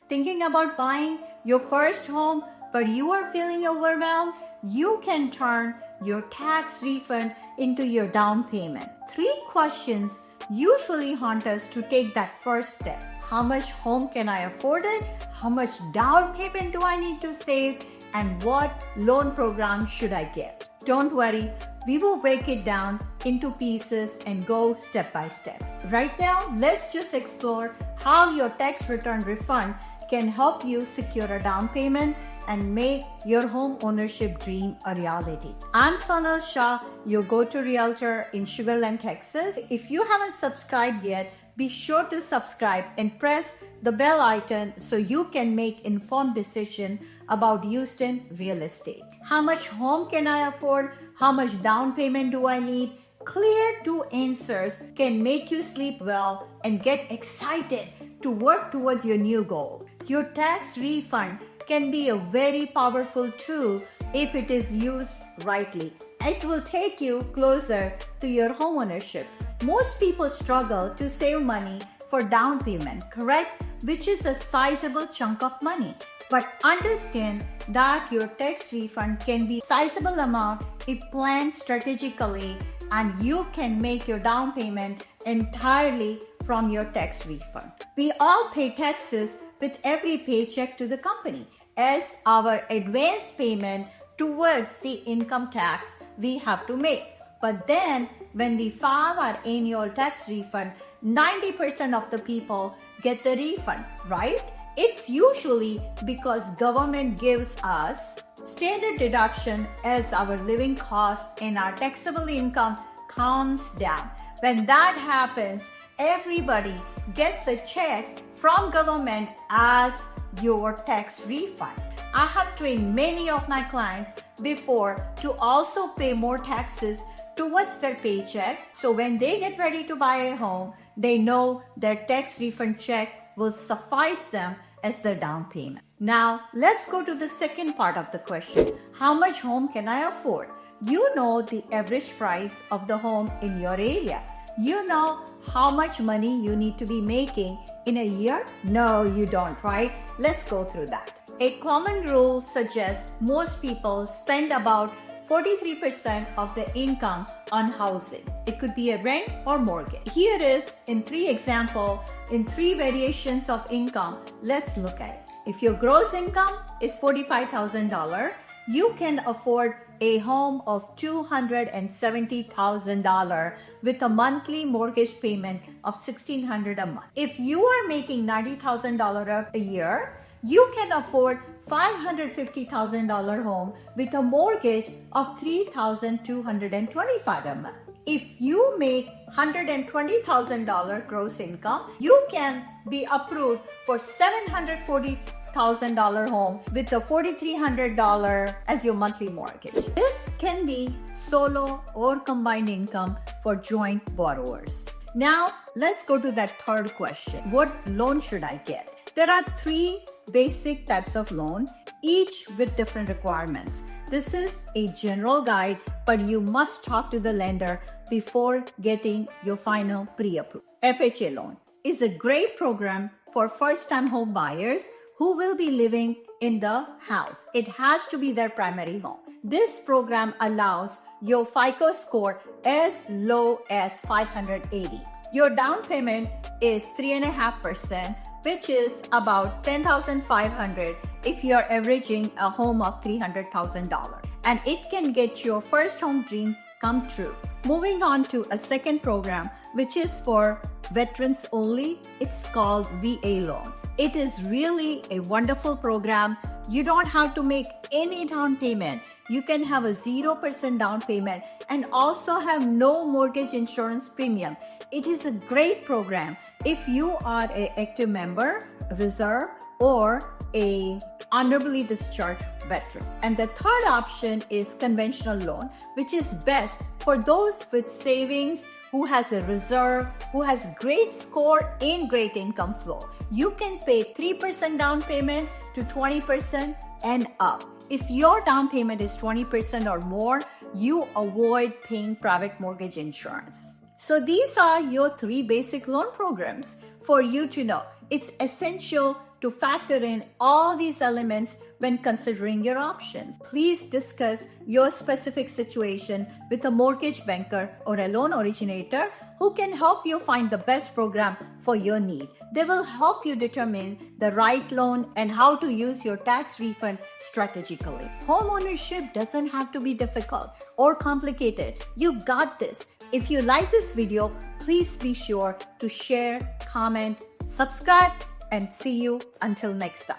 Thinking about buying your first home, but you are feeling overwhelmed? You can turn your tax refund into your down payment. 3 questions usually haunt us to take that first step. How much home can I afford it? How much down payment do I need to save? And what loan program should I get? Don't worry, we will break it down into pieces and go step by step. Right now, let's just explore how your tax return refund can help you secure a down payment and make your home ownership dream a reality. I'm Sonal Shah, your go-to realtor in Sugar Land, Texas. If you haven't subscribed yet, be sure to subscribe and press the bell icon so you can make informed decision about Houston real estate. How much home can I afford? How much down payment do I need? Clear 2 answers can make you sleep well and get excited to work towards your new goal. Your tax refund can be a very powerful tool if it is used rightly. It will take you closer to your homeownership. Most people struggle to save money for down payment, correct? Which is a sizable chunk of money. But understand that your tax refund can be a sizable amount if planned strategically, and you can make your down payment entirely from your tax refund. We all pay taxes with every paycheck to the company as our advance payment towards the income tax we have to make. But then when we file our annual tax refund, 90% of the people get the refund, right? It's usually because government gives us standard deduction as our living cost and our taxable income comes down. When that happens, everybody gets a check from government as your tax refund. I have trained many of my clients before to also pay more taxes towards their paycheck, so when they get ready to buy a home, they know their tax refund check will suffice them as their down payment. Now, let's go to the second part of the question. How much home can I afford? You know the average price of the home in your area. You know how much money you need to be making in a year? No, you don't, right? Let's go through that. A common rule suggests most people spend about 43% of their income on housing. It could be a rent or mortgage. Here is in 3 examples, in 3 variations of income. Let's look at it. If your gross income is $45,000, you can afford a home of $270,000 with a monthly mortgage payment of $1,600 a month. If you are making $90,000 a year, you can afford $550,000 home with a mortgage of $3,225 a month. If you make $120,000 gross income, you can be approved for $740,000 home with a $4,300 as your monthly mortgage. This can be solo or combined income for joint borrowers. Now, let's go to that third question. What loan should I get? There are 3 basic types of loan, each with different requirements. This is a general guide, but you must talk to the lender before getting your final pre-approved. FHA loan is a great program for first-time home buyers who will be living in the house. It has to be their primary home. This program allows your FICO score as low as 580. Your down payment is 3.5%, which is about $10,500 if you're averaging a home of $300,000. And it can get your first home dream come true. Moving on to a second program, which is for veterans only. It's called VA loan. It is really a wonderful program. You don't have to make any down payment. You can have a 0% down payment and also have no mortgage insurance premium. It is a great program if you are an active member, reserve, or a honorably discharged veteran. And the third option is conventional loan, which is best for those with savings, who has a reserve, who has great score in great income flow. You can pay 3% down payment to 20% and up. If your down payment is 20% or more, you avoid paying private mortgage insurance. So these are your 3 basic loan programs for you to know. It's essential to factor in all these elements when considering your options. Please discuss your specific situation with a mortgage banker or a loan originator who can help you find the best program for your need. They will help you determine the right loan and how to use your tax refund strategically. Homeownership doesn't have to be difficult or complicated. You got this. If you like this video, please be sure to share, comment, subscribe, and see you until next time.